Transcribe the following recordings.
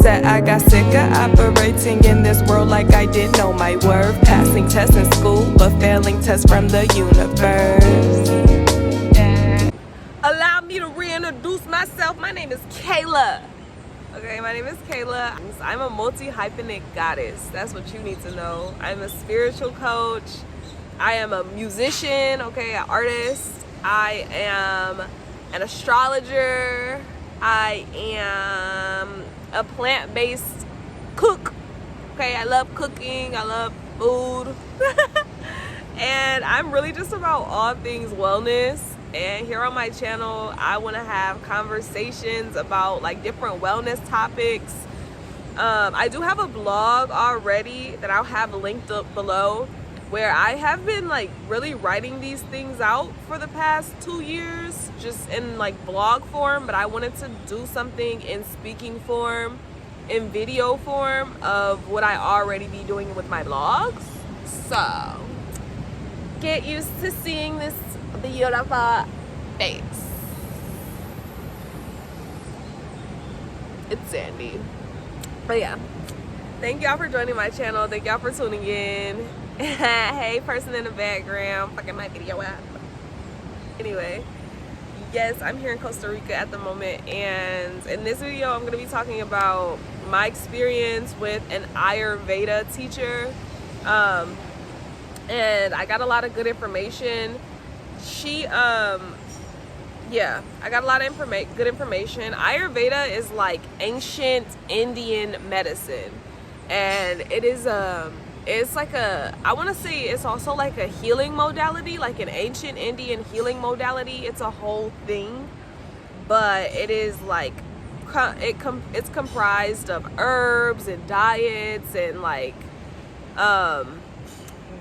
said I got sick of operating in this world like I didn't know my worth. Passing tests in school, but failing tests from the universe. Allow me to reintroduce myself. My name is Kayla. Okay, my name is Kayla. I'm a multi-hyphenate goddess. That's what you need to know. I'm a spiritual coach. I am a musician, okay, an artist. I am an astrologer. I am a plant-based cook. Okay, I love cooking. I love food. And I'm really just about all things wellness. And here on my channel, I want to have conversations about like different wellness topics. I do have a blog already that I'll have linked up below, where I have been like really writing these things out for the past 2 years, just in like blog form, but I wanted to do something in speaking form, in video form of what I already be doing with my blogs. So get used to seeing this beautiful face. It's Sandy. But yeah, thank y'all for joining my channel. Thank y'all for tuning in. Hey, person in the background, fucking my video up. Anyway, yes, I'm here in Costa Rica at the moment, and in this video I'm going to be talking about my experience with an Ayurveda teacher. And I got a lot of good information. Yeah, I got a lot of good information. Ayurveda is like ancient Indian medicine, and it is it's like I want to say it's also like a healing modality, like an ancient Indian healing modality. It's a whole thing, but it is like it's comprised of herbs and diets and like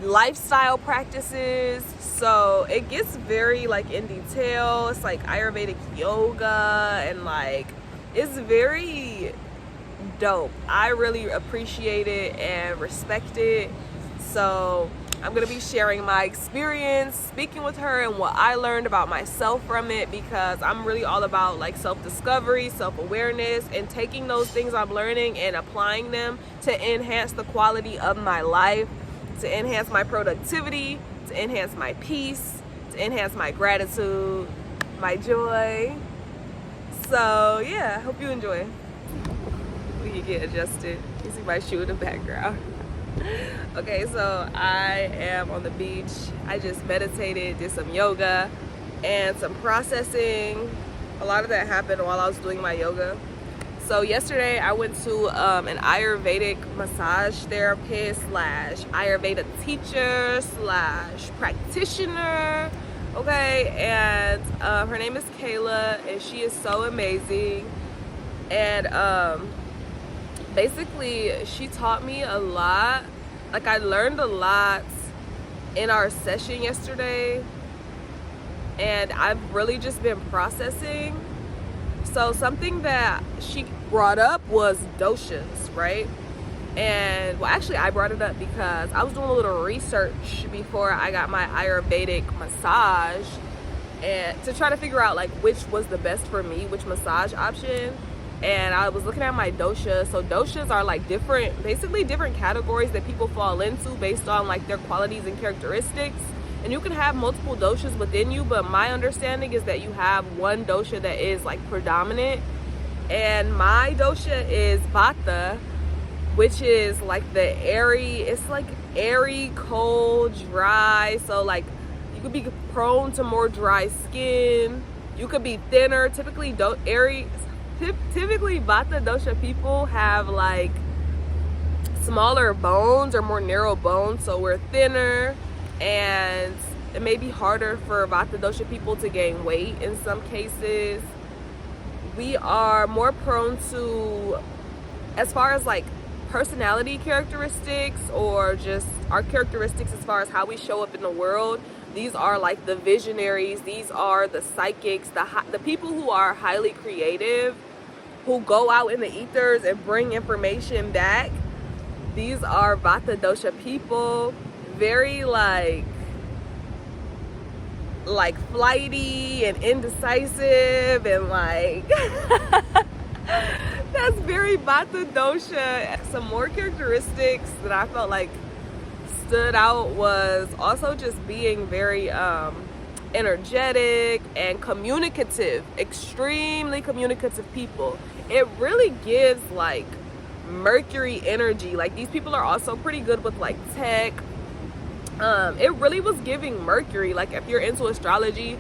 lifestyle practices. So it gets very like in detail. It's like Ayurvedic yoga, and like it's very dope. I really appreciate it and respect it. So I'm gonna be sharing my experience speaking with her and what I learned about myself from it, because I'm really all about like self-discovery, self-awareness, and taking those things I'm learning and applying them to enhance the quality of my life, to enhance my productivity, to enhance my peace, to enhance my gratitude, my joy. So yeah, hope you enjoy. We can get adjusted. You see my shoe in the background. Okay, so I am on the beach. I just meditated, did some yoga and some processing. A lot of that happened while I was doing my yoga. So yesterday I went to an Ayurvedic massage therapist / Ayurveda teacher / practitioner. Okay, and her name is Kayla, and she is so amazing. And basically she taught me a lot. Like I learned a lot in our session yesterday, and I've really just been processing. So something that she brought up was doshas, right? And well, actually I brought it up because I was doing a little research before I got my Ayurvedic massage, and to try to figure out like which was the best for me, which massage option. And I was looking at my doshas. So doshas are like basically different categories that people fall into based on like their qualities and characteristics. And you can have multiple doshas within you, but my understanding is that you have one dosha that is like predominant. And my dosha is Vata, which is like the airy, it's like airy, cold, dry. So like you could be prone to more dry skin. You could be thinner. Typically Vata dosha people have like smaller bones or more narrow bones, so we're thinner, and it may be harder for Vata dosha people to gain weight in some cases. We are more prone to, as far as like personality characteristics or just our characteristics as far as how we show up in the world, these are like the visionaries, these are the psychics, the people who are highly creative, who go out in the ethers and bring information back. These are Vata dosha people, very like flighty and indecisive, and like that's very my Vata dosha, some more characteristics that I felt like stood out was also just being very energetic and communicative, extremely communicative people. It really gives like Mercury energy. Like these people are also pretty good with like tech. It really was giving Mercury. Like if you're into astrology,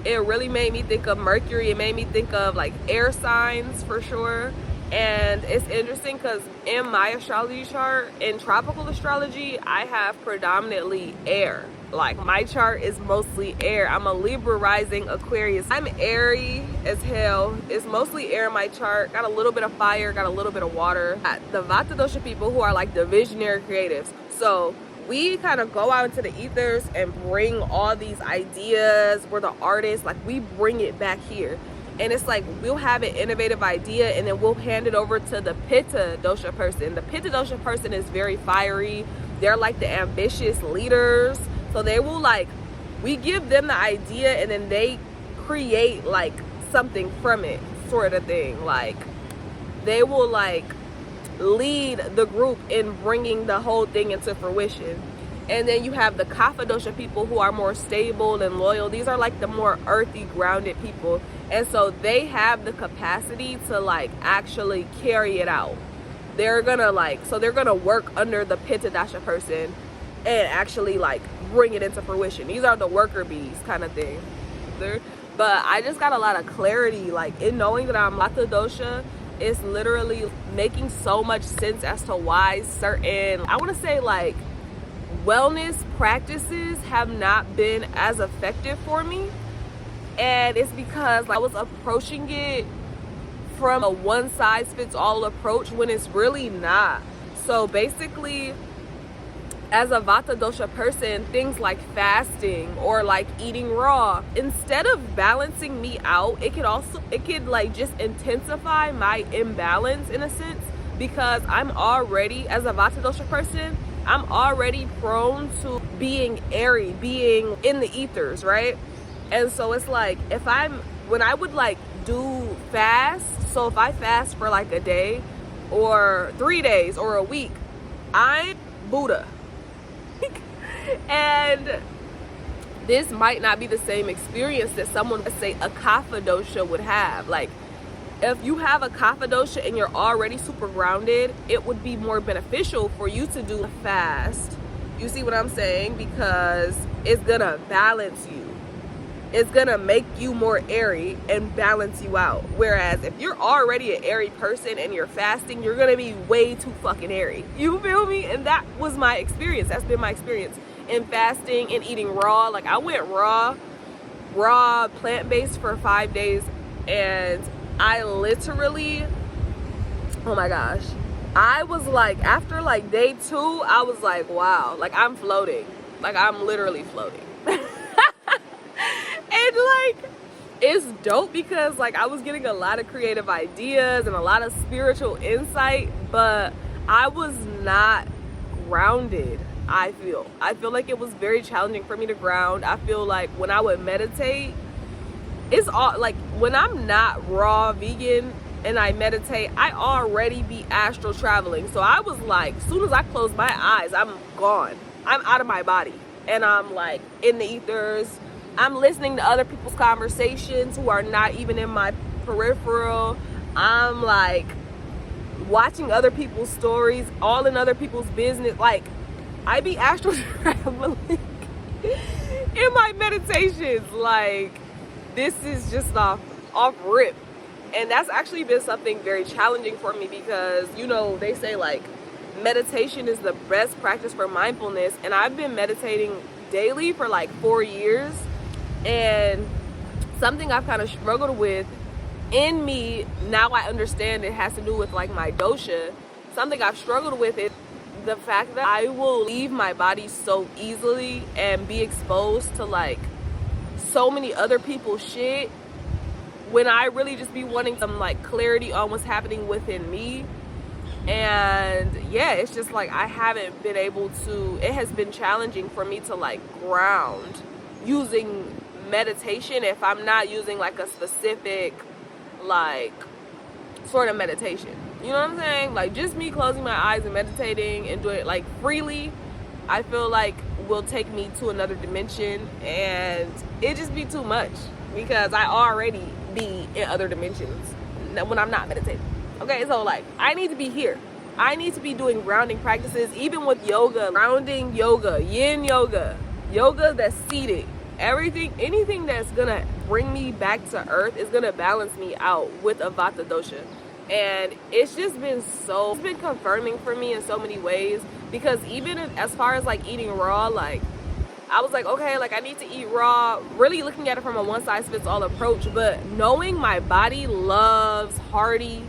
it really made me think of Mercury. It made me think of like air signs for sure. And it's interesting because in my astrology chart, in tropical astrology, I have predominantly air. Like my chart is mostly air. I'm a Libra rising Aquarius. I'm airy as hell. It's mostly air in my chart. Got a little bit of fire, got a little bit of water. The Vata dosha people who are like the visionary creatives. So we kind of go out into the ethers and bring all these ideas. We're the artists. Like we bring it back here. And it's like we'll have an innovative idea and then we'll hand it over to the Pitta dosha person. The Pitta dosha person is very fiery. They're like the ambitious leaders. So they will like, we give them the idea and then they create like something from it, sort of thing. Like they will like lead the group in bringing the whole thing into fruition. And then you have the Kapha dosha people who are more stable and loyal. These are like the more earthy, grounded people. And so they have the capacity to like actually carry it out. They're gonna like, so they're gonna work under the Pitta dosha person and actually like bring it into fruition. These are the worker bees kind of thing. But I just got a lot of clarity like in knowing that I'm Vata dosha. It's literally making so much sense as to why certain, I want to say like wellness practices have not been as effective for me. And it's because like, I was approaching it from a one size fits all approach when it's really not. So basically, as a Vata dosha person, things like fasting or like eating raw, instead of balancing me out, it could like just intensify my imbalance in a sense, because I'm already, as a Vata dosha person, I'm already prone to being airy, being in the ethers, right? And so it's like when I would like do fast, so if I fast for like a day or 3 days or a week, I'm Buddha. And this might not be the same experience that someone, let's say a Kapha dosha would have. Like if you have a Kapha dosha and you're already super grounded, it would be more beneficial for you to do a fast. You see what I'm saying? Because it's gonna balance you. It's gonna make you more airy and balance you out. Whereas if you're already an airy person and you're fasting, you're gonna be way too fucking airy. You feel me? And that was my experience. That's been my experience in fasting and eating raw. Like I went raw, plant-based for 5 days, and I literally, oh my gosh, I was like, after like day 2, I was like, wow, like I'm floating. Like I'm literally floating. And like it's dope because like I was getting a lot of creative ideas and a lot of spiritual insight, but I was not grounded. I feel like it was very challenging for me to ground. I feel like when I would meditate, it's all like when I'm not raw vegan and I meditate, I already be astral traveling. So I was like, as soon as I close my eyes, I'm gone. I'm out of my body and I'm like in the ethers. I'm listening to other people's conversations who are not even in my peripheral. I'm like watching other people's stories, all in other people's business. Like I be astral traveling in my meditations. Like this is just off rip. And that's actually been something very challenging for me because, you know, they say like meditation is the best practice for mindfulness. And I've been meditating daily for like 4 years. And something I've kind of struggled with in me, now I understand it has to do with like my dosha. Something I've struggled with is the fact that I will leave my body so easily and be exposed to like so many other people's shit when I really just be wanting some like clarity on what's happening within me. And yeah, it's just like I haven't been able to, it has been challenging for me to like ground using meditation if I'm not using like a specific like sort of meditation. You know what I'm saying? Like, just me closing my eyes and meditating and doing it like freely, I feel like will take me to another dimension, and it just be too much because I already be in other dimensions when I'm not meditating. Okay, so like, I need to be here. I need to be doing grounding practices, even with yoga, grounding yoga, yin yoga, yoga that's seated. Everything, anything that's gonna bring me back to earth is gonna balance me out with a Vata dosha. And it's been confirming for me in so many ways, because even as far as like eating raw, like I was like, okay, like I need to eat raw, really looking at it from a one size fits all approach, but knowing my body loves hearty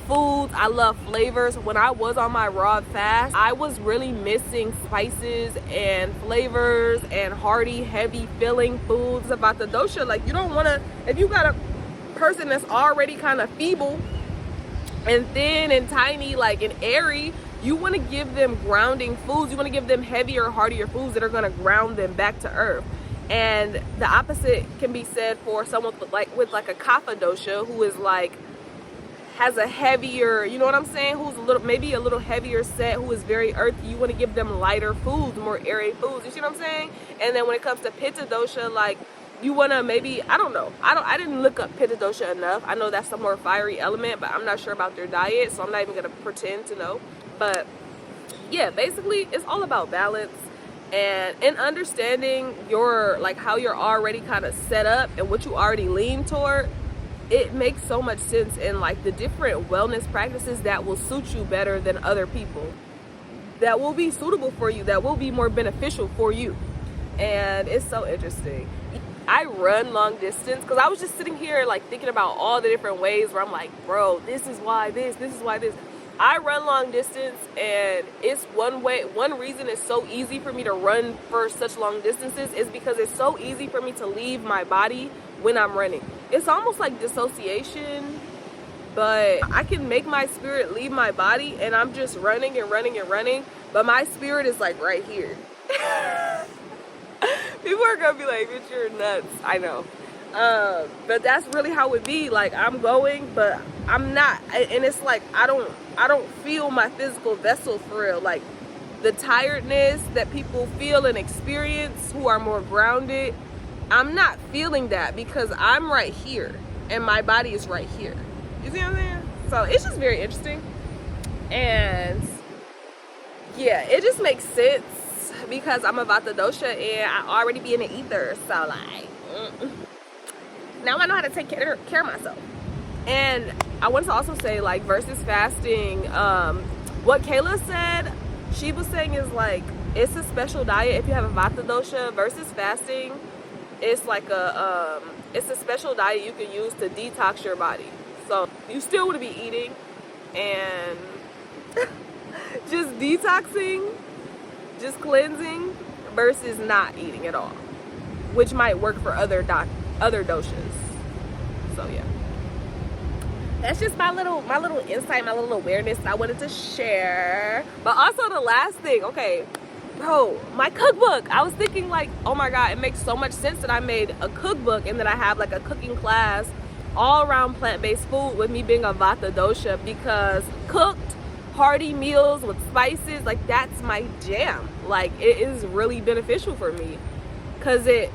foods, I love flavors. When I was on my raw fast, I was really missing spices and flavors and hearty, heavy filling foods. About the dosha, like you don't want to, if you got a person that's already kind of feeble and thin and tiny, like and airy, you want to give them grounding foods. You want to give them heavier, heartier foods that are going to ground them back to earth. And the opposite can be said for someone with like a kapha dosha, who is like has a heavier, you know what I'm saying, who's maybe a little heavier set, who is very earthy. You want to give them lighter foods, more airy foods. You see what I'm saying? And then when it comes to pitta dosha, like you want to maybe, I don't know, I didn't look up pitta dosha enough. I know that's a more fiery element, but I'm not sure about their diet, so I'm not even going to pretend to know. But yeah, basically it's all about balance and understanding your, like how you're already kind of set up and what you already lean toward. It makes so much sense in like the different wellness practices that will suit you better than other people, that will be suitable for you, that will be more beneficial for you. And it's so interesting. I run long distance because I was just sitting here like thinking about all the different ways where I'm like, bro, this is why this is why this. I run long distance, and it's one reason it's so easy for me to run for such long distances is because it's so easy for me to leave my body when I'm running. It's almost like dissociation, but I can make my spirit leave my body and I'm just running and running and running, but my spirit is like right here. People are gonna be like, bitch, you're nuts. I know. But that's really how it be. Like I'm going, but I'm not, and it's like I don't feel my physical vessel for real. Like the tiredness that people feel and experience who are more grounded, I'm not feeling that because I'm right here and my body is right here. You see what I'm saying? So it's just very interesting. And yeah, it just makes sense because I'm a Vata dosha and I already be in the ether. So like, now I know how to take care of myself. And I want to also say, like, versus fasting, what Kayla said, she was saying is like, it's a special diet if you have a Vata dosha. Versus fasting, it's like it's a special diet you can use to detox your body. So you still want to be eating and just detoxing, just cleansing, versus not eating at all, which might work for other doshas. So yeah, that's just my little insight, my little awareness that I wanted to share. But also the last thing, okay, bro, my cookbook. I was thinking like, oh my god, it makes so much sense that I made a cookbook and that I have like a cooking class all around plant-based food, with me being a Vata dosha, because cooked hearty meals with spices, like that's my jam. Like it is really beneficial for me because it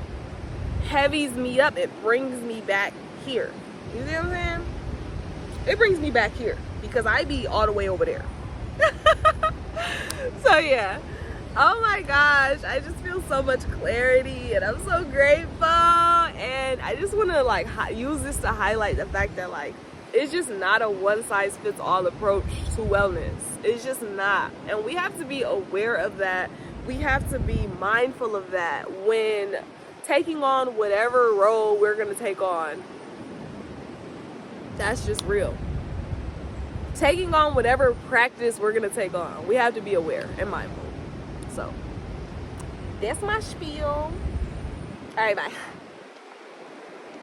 heavies me up. It brings me back here. You see what I'm saying? It brings me back here because I be all the way over there. So yeah, oh my gosh, I just feel so much clarity and I'm so grateful. And I just want to like use this to highlight the fact that like it's just not a one-size-fits-all approach to wellness. It's just not. And we have to be aware of that. We have to be mindful of that when taking on whatever role we're going to take on. That's just real. Taking on whatever practice we're going to take on, we have to be aware and mindful. So, that's my spiel. All right, bye.